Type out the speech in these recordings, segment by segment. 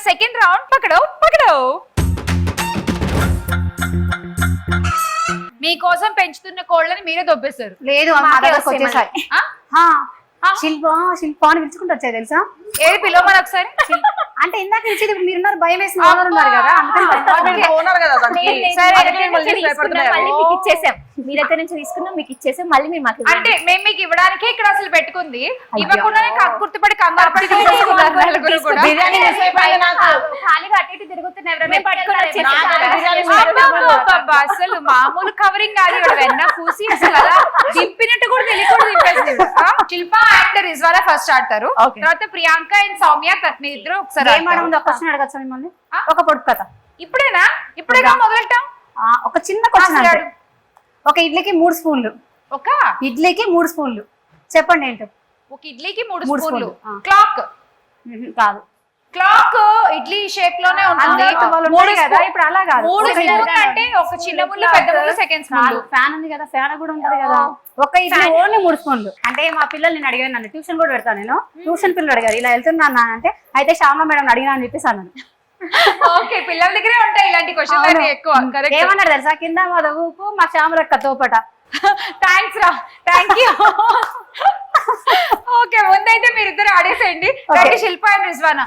Second round పకడో పకడో. మీకోసం పెంచుతున్న కోళ్ళని మీరే దొబ్బేశారు. లేదు వచ్చేసారి శిల్ప అని పిలుచుకుంటూ వచ్చాయి తెలుసా. ఏది పిలవమని ఒకసారి. అంటే ఇందాక ఇచ్చేది మీరున్నారు, భయం వేసిన ఓనర్ ఉన్నారు కదా, మీ దగ్గర నుంచి తీసుకున్నాం, మీకు ఇచ్చేసాం, మళ్ళీ మీరు మాకు అంటే మేము మీకు ఇవ్వడానికి ఇక్కడ అసలు పెట్టుకుంది, ఇవ్వకుండానే గుర్తుపడి కంగారు పడి అసలు మామూలు కవరింగ్ కాదు ఇక్కడ వెన్న పూసి అసలు అలా దింపినట్టు కూడా తెలియకూడదు దింపేసి. శిల్ప అండ్ రిజ్వానా ఫస్ట్ ఆడతారు, తర్వాత ప్రియాంక అండ్ సౌమ్య మీరు ఇద్దరు ఒకసారి అడగచ్చా మిమ్మల్ని ఒక పొడుపు కథ. ఇప్పుడేనా ఇప్పుడేగా మొదలెట్టాం. ఒక చిన్న క్వశ్చన్. ఒక ఇడ్లీకి 3 స్పూన్లు. ఒక ఇడ్లీకి 3 స్పూన్లు చెప్పండి ఏంటో. ఒక ఇడ్లీకి 3 స్పూన్లు. క్లాక్ కాదు, క్లాక్ ఇడ్లీ షేప్ లోనే ఉంటుంది. ఇప్పుడు అలా కాదు. 3 స్పూన్లు అంటే ఒక చిన్న ముళ్ళు పెద్ద ముళ్ళు సెకండ్ స్పూన్. ఫ్యాన్ ఉంది కదా, ఫ్యాన్ కూడా ఉంటది కదా. ఒక ఇడ్లీ ఓన్లీ 3 స్పూన్లు. అంటే మా పిల్లలు నేను అడిగాను, నన్ను ట్యూషన్ కూడా పెడతాను నేను. ట్యూషన్ పిల్లలు అడిగారు ఇలా వెళ్తున్నాను అంటే, అయితే శ్యామ మేడం అడిగినా అని చెప్పేసి అన్నాను. ఓకే, పిల్లల దగ్గరే ఉంటాయి ఇలాంటి క్వశ్చన్లు ఎక్కువ. ఏమన్నారు తెలుసా, కింద మా ఊపు మా శ్యామలక్క తోపట. థ్యాంక్స్ రా, థ్యాంక్ యూ. ఓకే, ముందైతే మీరిద్దరు ఆడేసేయండి. శిల్ప అండ్ రిజ్వానా.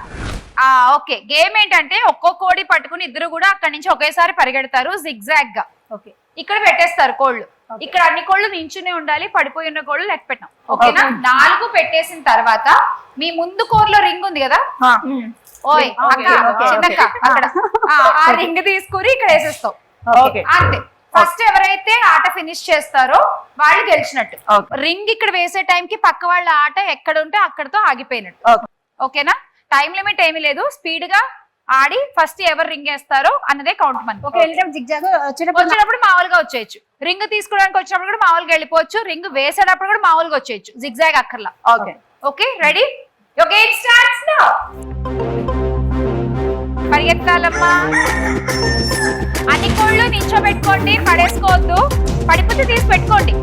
ఓకే, గేమ్ ఏంటంటే ఒక్కో కోడి పట్టుకుని ఇద్దరు కూడా అక్కడి నుంచి ఒకేసారి పరిగెడతారు జిగ్జాగ్ గా. ఓకే, ఇక్కడ పెట్టేస్తారు కోళ్ళు. ఇక్కడ అన్ని కోళ్ళు నించునే ఉండాలి, పడిపోయి ఉన్న కోళ్ళు లెక్క పెట్టాం. ఓకేనా? 4 పెట్టేసిన తర్వాత మీ ముందు కోర్లో రింగ్ ఉంది కదా, ఓయ్ అక్క చిన్నక్క, అక్కడ ఆ రింగ్ తీసుకుని ఇక్కడ వేసేస్తాం. అంతే. ఫస్ట్ ఎవరైతే ఆట ఫినిష్ చేస్తారో వాళ్ళు గెలిచినట్టు. రింగ్ ఇక్కడ వేసే టైం కి పక్క వాళ్ళ ఆట ఎక్కడ ఉంటే అక్కడతో ఆగిపోయినట్టు. ఓకేనా? టైం లిమిట్ ఏమీ లేదు, స్పీడ్ గా ఆడి ఫస్ట్ ఎవరు రింగ్ వేస్తారో అన్నదే కౌంట్ మనకి. వచ్చినప్పుడు మామూలుగా వచ్చేయచ్చు, రింగ్ తీసుకోవడానికి వచ్చినప్పుడు కూడా మామూలుగా వెళ్ళిపోవచ్చు, రింగ్ వేసేటప్పుడు కూడా మామూలుగా వచ్చేయచ్చు, జిగ్జాగ్ అక్కర్లా. Okay, ready? Your game starts now. పరిగెత్తాలమ్మా. అన్ని కోళ్ళు నిల్చోబెట్టుకోండి, పడేసుకోవద్దు, పడిపోతే తీసి పెట్టుకోండి.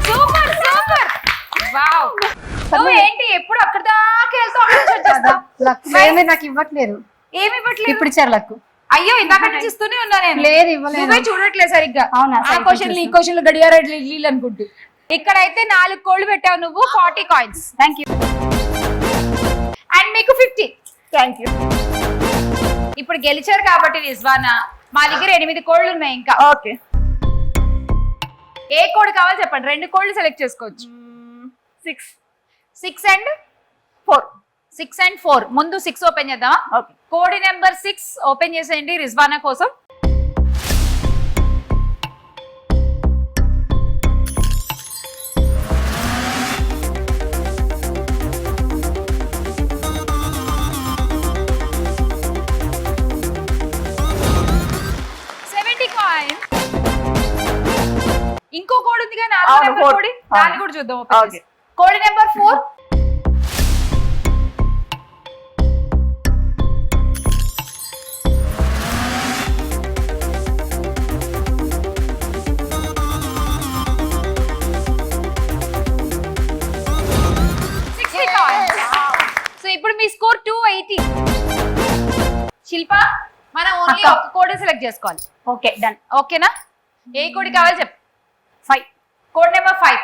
Super super. వావ్, ఏంటి ఎప్పుడు అక్కడ దాకా వెళ్తావు? నాకు ఇవ్వట్లేదు. ఏమి ఇవ్వట్లేదు? ఇప్పుడు ఇచ్చారు లక్కు. అయ్యో, ఇందాక నుంచి ఇస్తూనే ఉన్నా నేను. లేదు, ఇవ్వలేదు. చూడట్లేదు సరిగ్గా. ఆ క్వశ్చన్లు ఈ క్వశ్చన్లు గడియారాలు ఇల్లు అనుకుంటూ. ఇక్కడైతే 4 కోళ్ళు పెట్టావు నువ్వు, 40 కాయిన్స్. Thank you. అండ్ మీకు 50. Thank you. ఇప్పుడు గెలిచారు కాబట్టి రిజ్వానా, మా దగ్గర 8 కోళ్ళు ఉన్నాయి ఇంకా. ఓకే, ఏ కోడ్ కావాలి చెప్పండి, 2 కోళ్ళు సెలెక్ట్ చేసుకోవచ్చు. 6 and 4. 6 and 4. ముందు 6 ఓపెన్ చేద్దామా? ఓకే, కోడ్ నెంబర్ 6 ఓపెన్ చేసేయండి రిజ్వానా కోసం. ఇంకో కోడ్ ఉంది కదా, 4 నెంబర్ కోడ్, దాన్ని కూడా చూద్దాం. Code number 4. సో ఇప్పుడు మీ స్కోర్ 280. శిల్ప, మనం ఓన్లీ ఒక కోడ్ సెలెక్ట్ చేసుకోవాలి. Okay, done. ఓకేనా? ఏ కోడ్ కావాలి చెప్పు. 5. Code number 5.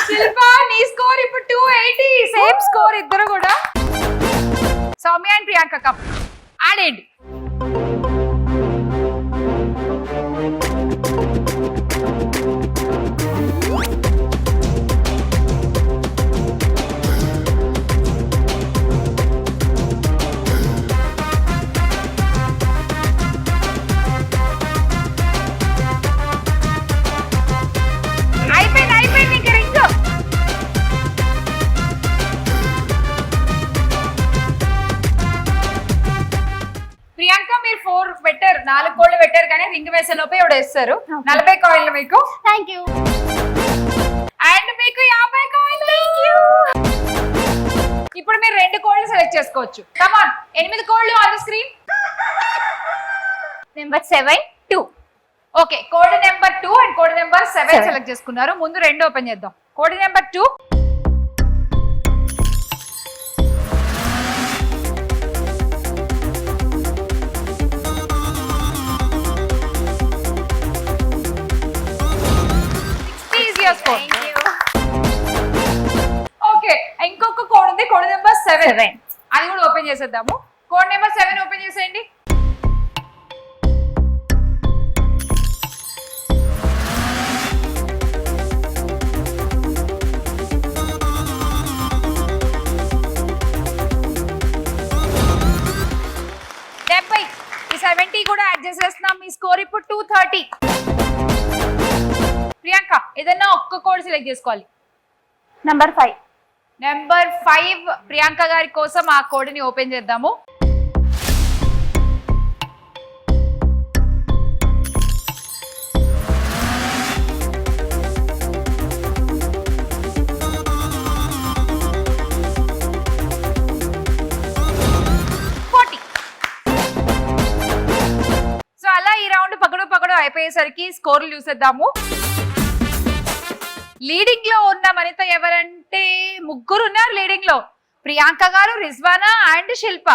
శిల్ప, నీ స్కోర్ ఇప్పుడు 280. సేమ్ స్కోర్ ఇద్దరు కూడా. సౌమ్య అండ్ ప్రియాంక కప్ ఆడేయండి. అయిపోయింది, అయిపోయింది. ఇంకా రింగ్ 4 కోళ్ళు పెట్టారు కానీ రింగ్ వేసే లోపే ఇవిడ వేస్తారు 40 కాయిన్లు మీకు థ్యాంక్ యూ. అండ్ మీకు 50 కాయిన్లు. ఇప్పుడు మీరు 2 కోళ్ళు సెలెక్ట్ చేసుకోవచ్చు. కమాన్ 8 కోళ్ళు on the screen. Number 7 2. Okay code number 2 and code number 7 Seven. Select చేసుకున్నారు. ముందు 2 ఓపెన్ చేద్దాం. కోడ్ నెంబర్ 2 ఓకే ఇంకొక కోడ్ ఉంది కోడ్ నెంబర్ 7 7. అది కూడా ఓపెన్ చేసేద్దాము. కోడ్ నెంబర్ 7 ఓపెన్ చేసేయండి. ఈ 70 కూడా యాడ్ చేసేస్తున్నాం. మీ స్కోర్ ఇప్పుడు 230. ప్రియాంక ఏదైనా ఒక్క కోడ్ సెలెక్ట్ చేసుకోవాలి. నెంబర్ 5. నెంబర్ 5 ప్రియాంక గారి కోసం ఆ కోడ్ ని ఓపెన్ చేద్దాము. సో అలా ఈ రౌండ్ పకడు అయిపోయేసరికి స్కోర్లు చూసేద్దాము. లీడింగ్ లో ఉన్న వనిత ఎవరంటే 3 ఉన్నారు లీడింగ్ లో. ప్రియాంక గారు, రిజ్వానా అండ్ శిల్ప.